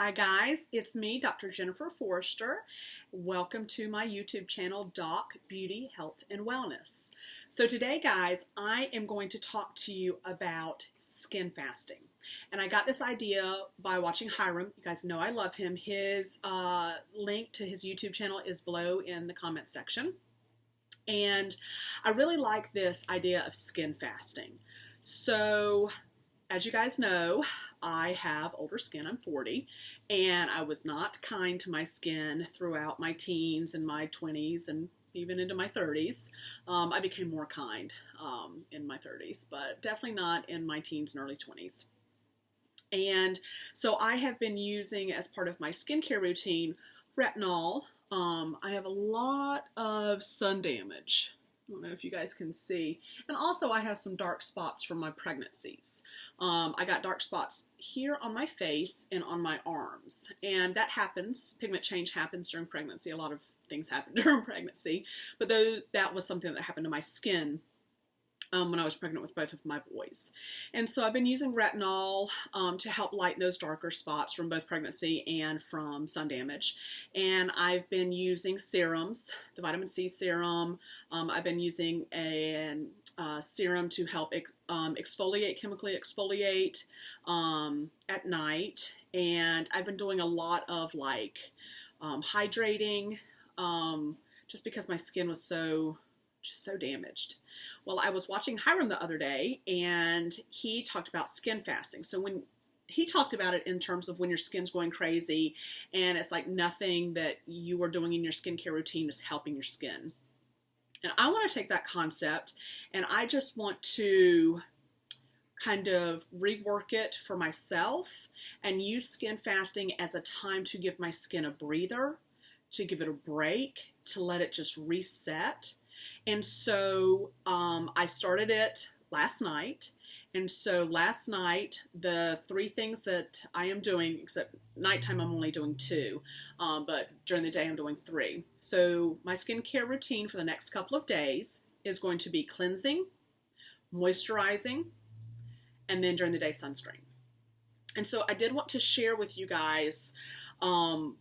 Hi guys, it's me, Dr. Jennifer Forrester. Welcome to my YouTube channel, Doc Beauty, Health, and Wellness. So today, guys, I am going to talk to you about skin fasting. And I got this idea by watching Hiram. You guys know I love him. His link to his YouTube channel is below in the comment section. And I really like this idea of skin fasting. So, as you guys know, I have older skin. I'm 40, and I was not kind to my skin throughout my teens and my 20s and even into my 30s. I became more kind in my 30s, but definitely not in my teens and early 20s. And so I have been using, as part of my skincare routine, retinol. I have a lot of sun damage. I don't know if you guys can see. And also I have some dark spots from my pregnancies. I got dark spots here on my face and on my arms. And that happens, pigment change happens during pregnancy. A lot of things happen during pregnancy. But that was something that happened to my skin when I was pregnant with both of my boys. And so I've been using retinol to help lighten those darker spots from both pregnancy and from sun damage. And I've been using serums, the vitamin C serum. I've been using a serum to help exfoliate, chemically exfoliate at night. And I've been doing a lot of hydrating just because my skin was so damaged. Well, I was watching Hiram the other day, and he talked about skin fasting. So when he talked about it in terms of when your skin's going crazy, and it's like nothing that you are doing in your skincare routine is helping your skin. And I want to take that concept, and I just want to kind of rework it for myself and use skin fasting as a time to give my skin a breather, to give it a break, to let it just reset. And so I started it last night. And so last night, the 3 things that I am doing, except nighttime I'm only doing 2, but during the day I'm doing 3. So my skincare routine for the next couple of days is going to be cleansing, moisturizing, and then during the day sunscreen. And so I did want to share with you guys the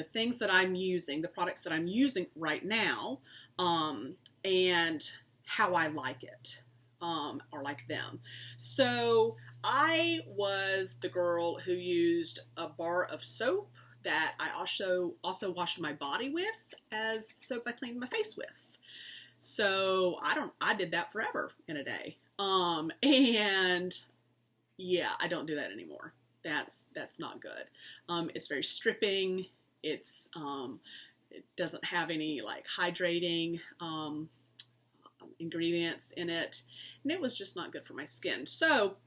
things that I'm using, the products that I'm using right now, and how I like it, or like them. So I was the girl who used a bar of soap that I also washed my body with as the soap I cleaned my face with. So I did that forever in a day. And yeah, I don't do that anymore. That's not good. It's very stripping. It doesn't have any hydrating ingredients in it, and it was just not good for my skin. So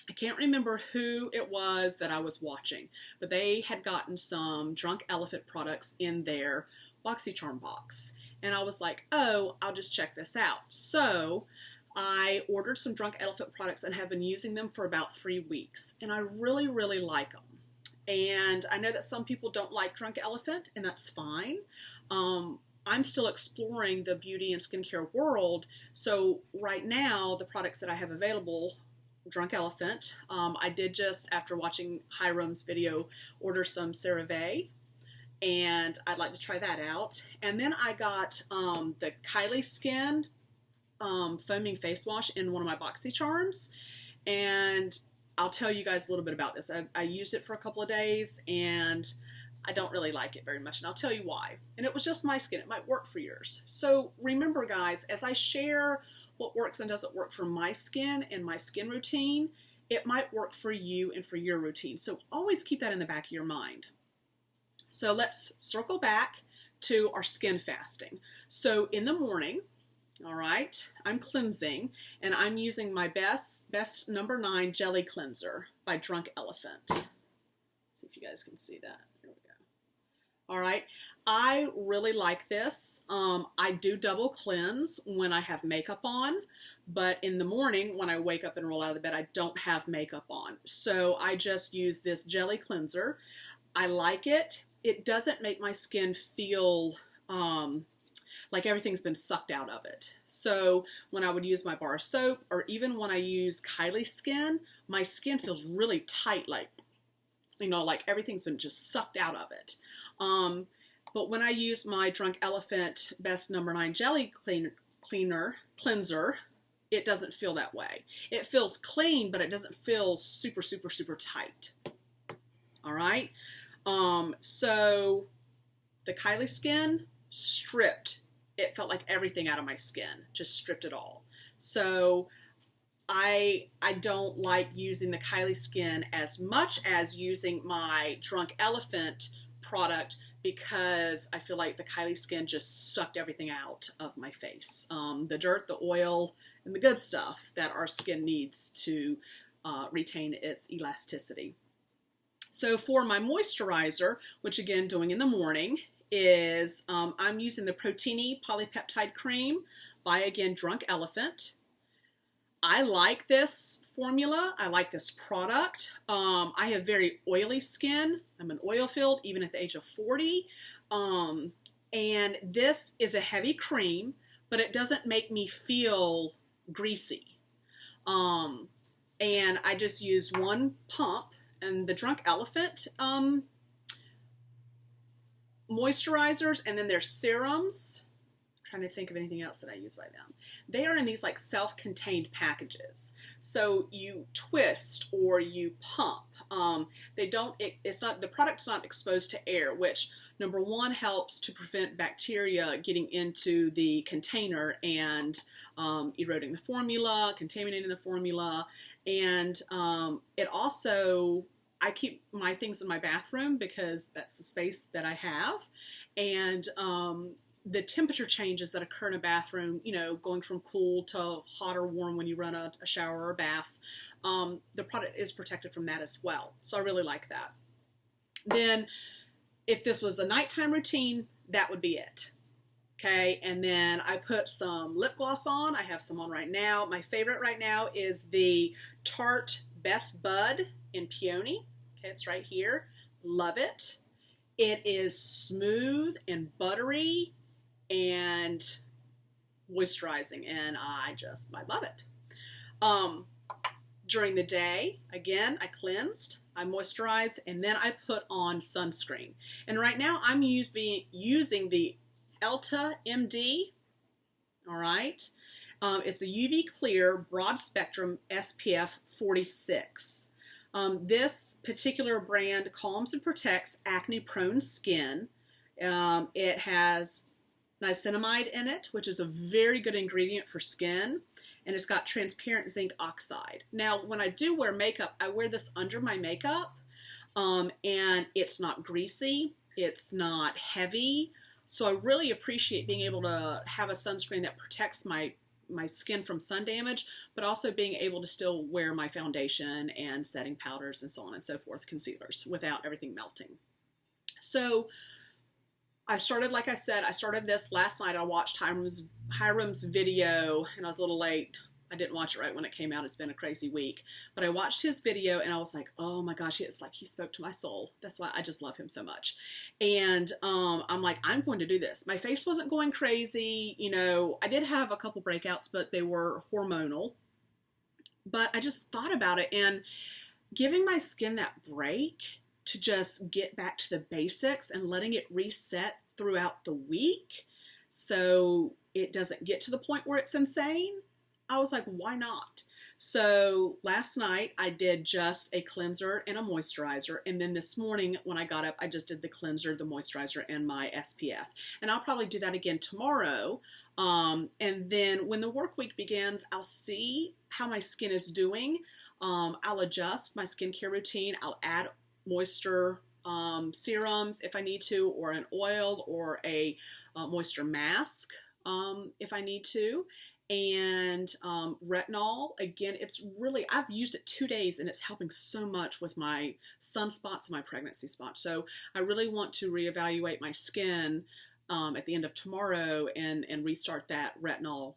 I can't remember who it was that I was watching, but they had gotten some Drunk Elephant products in their BoxyCharm box, and I was like, oh, I'll just check this out. So I ordered some Drunk Elephant products and have been using them for about 3 weeks, and I really, really like them. And I know that some people don't like Drunk Elephant, and that's fine. I'm still exploring the beauty and skincare world. So right now, the products that I have available, Drunk Elephant, I did just, after watching Hiram's video, order some CeraVe, and I'd like to try that out. And then I got the Kylie Skin foaming face wash in one of my BoxyCharms, and I'll tell you guys a little bit about this. I used it for a couple of days, and I don't really like it very much, and I'll tell you why. And it was just my skin. It might work for yours. So remember, guys, as I share what works and doesn't work for my skin and my skin routine, it might work for you and for your routine. So always keep that in the back of your mind. So let's circle back to our skin fasting. So in the morning, all right, I'm cleansing, and I'm using my best number 9 jelly cleanser by Drunk Elephant. Let's see if you guys can see that. Here we go. All right, I really like this. I do double cleanse when I have makeup on, but in the morning when I wake up and roll out of the bed, I don't have makeup on. So I just use this jelly cleanser. I like it. It doesn't make my skin feel like everything's been sucked out of it. So when I would use my bar of soap, or even when I use Kylie Skin, my skin feels really tight, like, you know, like everything's been just sucked out of it. But when I use my Drunk Elephant Best No. 9 Jelly Cleanser, it doesn't feel that way. It feels clean, but it doesn't feel super, super, super tight. All right. So the Kylie Skin stripped. It felt like everything out of my skin, just stripped it all. So I don't like using the Kylie Skin as much as using my Drunk Elephant product, because I feel like the Kylie Skin just sucked everything out of my face. The dirt, the oil, and the good stuff that our skin needs to retain its elasticity. So for my moisturizer, which again, doing in the morning, is I'm using the Protini Polypeptide Cream by, again, Drunk Elephant. I like this formula. I like this product. I have very oily skin. I'm an oil filled, even at the age of 40. And this is a heavy cream, but it doesn't make me feel greasy. And I just use one pump, and the Drunk Elephant moisturizers, and then their serums. Trying to think of anything else that I use by them. They are in these like self-contained packages. So you twist or you pump. It's not, the product's not exposed to air, which number one helps to prevent bacteria getting into the container and eroding the formula, contaminating the formula. And it also, I keep my things in my bathroom because that's the space that I have. And the temperature changes that occur in a bathroom, you know, going from cool to hot or warm when you run a shower or a bath, the product is protected from that as well. So I really like that. Then if this was a nighttime routine, that would be it. Okay, and then I put some lip gloss on. I have some on right now. My favorite right now is the Tarte Best Bud in Peony. Okay, it's right here. Love it. It is smooth and buttery and moisturizing, and I love it. During the day, again, I cleansed, I moisturized, and then I put on sunscreen. And right now I'm using the Elta MD, all right? It's a UV clear broad spectrum SPF 46. This particular brand calms and protects acne prone skin. It has niacinamide in it, which is a very good ingredient for skin, and it's got transparent zinc oxide. Now, when I do wear makeup, I wear this under my makeup, and it's not greasy, it's not heavy, so I really appreciate being able to have a sunscreen that protects my skin from sun damage, but also being able to still wear my foundation and setting powders and so on and so forth, concealers, without everything melting. So I started, like I said, I started this last night. I watched Hiram's video, and I was a little late. I didn't watch it right when it came out. It's been a crazy week. But I watched his video, and I was like, oh my gosh, it's like he spoke to my soul. That's why I just love him so much. And I'm like, I'm going to do this. My face wasn't going crazy. You know, I did have a couple breakouts, but they were hormonal. But I just thought about it, and giving my skin that break to just get back to the basics and letting it reset throughout the week so it doesn't get to the point where it's insane. I was like, why not? So last night I did just a cleanser and a moisturizer. And then this morning when I got up, I just did the cleanser, the moisturizer, and my SPF. And I'll probably do that again tomorrow. And then when the work week begins, I'll see how my skin is doing. I'll adjust my skincare routine. I'll add moisture serums if I need to, or an oil, or a moisture mask if I need to. And retinol, again, it's really, I've used it 2 days and it's helping so much with my sunspots and my pregnancy spots. So I really want to reevaluate my skin at the end of tomorrow and restart that retinol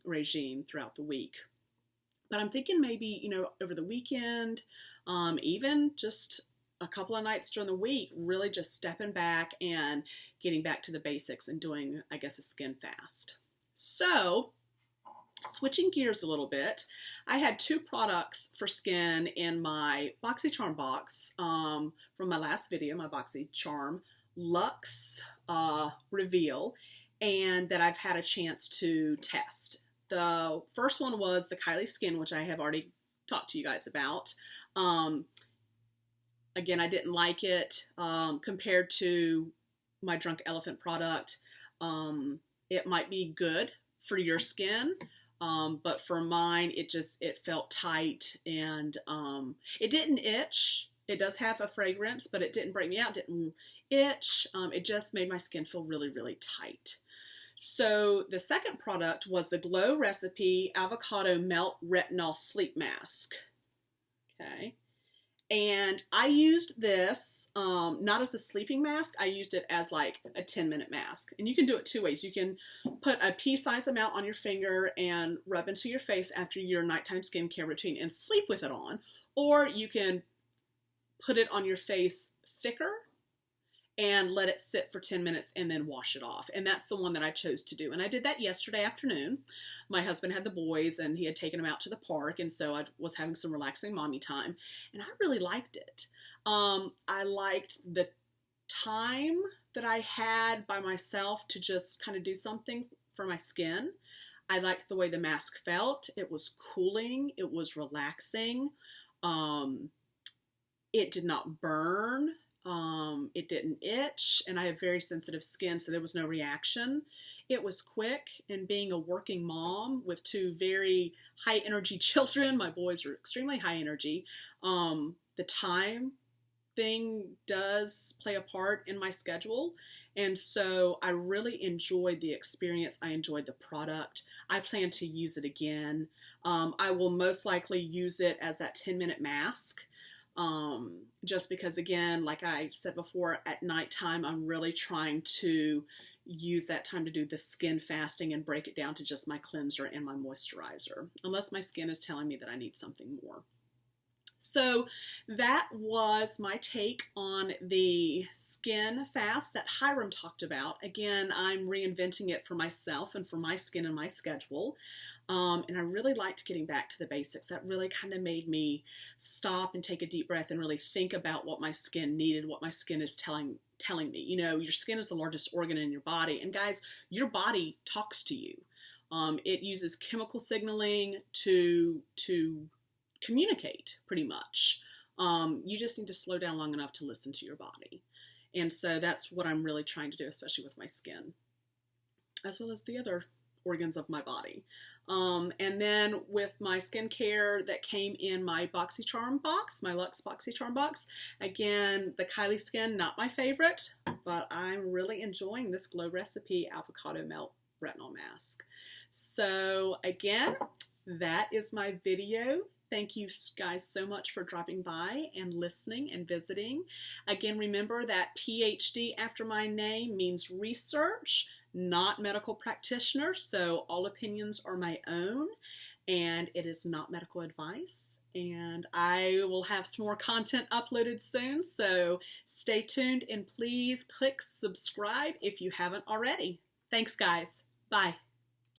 regime throughout the week. But I'm thinking maybe, you know, over the weekend, even just a couple of nights during the week, really just stepping back and getting back to the basics and doing, I guess, a skin fast. So, switching gears a little bit, I had 2 products for skin in my BoxyCharm box from my last video, my BoxyCharm Luxe Reveal, and that I've had a chance to test. The first one was the Kylie Skin, which I have already talked to you guys about. Again, I didn't like it compared to my Drunk Elephant product. It might be good for your skin, but for mine, it felt tight, and it didn't itch. It does have a fragrance, but it didn't break me out, didn't itch. It just made my skin feel really, really tight. So the second product was the Glow Recipe Avocado Melt Retinol Sleep Mask. Okay. And I used this not as a sleeping mask. I used it as like a 10-minute mask. And you can do it 2 ways. You can put a pea-sized amount on your finger and rub into your face after your nighttime skincare routine and sleep with it on. Or you can put it on your face thicker and let it sit for 10 minutes and then wash it off. And that's the one that I chose to do. And I did that yesterday afternoon. My husband had the boys and he had taken them out to the park, and so I was having some relaxing mommy time, and I really liked it. I liked the time that I had by myself to just kind of do something for my skin. I liked the way the mask felt. It was cooling. It was relaxing. It did not burn. It didn't itch, and I have very sensitive skin, so there was no reaction. It was quick, and being a working mom with 2 very high energy children, my boys are extremely high energy, the time thing does play a part in my schedule, and so I really enjoyed the experience. I enjoyed the product. I plan to use it again. I will most likely use it as that 10-minute mask. Just because, again, like I said before, at nighttime, I'm really trying to use that time to do the skin fasting and break it down to just my cleanser and my moisturizer, unless my skin is telling me that I need something more. So that was my take on the skin fast that Hiram talked about. Again, I'm reinventing it for myself and for my skin and my schedule. And I really liked getting back to the basics. That really kind of made me stop and take a deep breath and really think about what my skin needed, what my skin is telling me. You know, your skin is the largest organ in your body. And guys, your body talks to you. It uses chemical signaling to communicate, pretty much. You just need to slow down long enough to listen to your body. And so that's what I'm really trying to do, especially with my skin, as well as the other organs of my body. And then with my skincare that came in my BoxyCharm box, my Luxe BoxyCharm box, again, the Kylie Skin, not my favorite, but I'm really enjoying this Glow Recipe Avocado Melt Retinol Mask. So again, that is my video. Thank you guys so much for dropping by and listening and visiting. Again, remember that PhD after my name means research, not medical practitioner, so all opinions are my own, and it is not medical advice. And I will have some more content uploaded soon, so stay tuned and please click subscribe if you haven't already. Thanks, guys. Bye.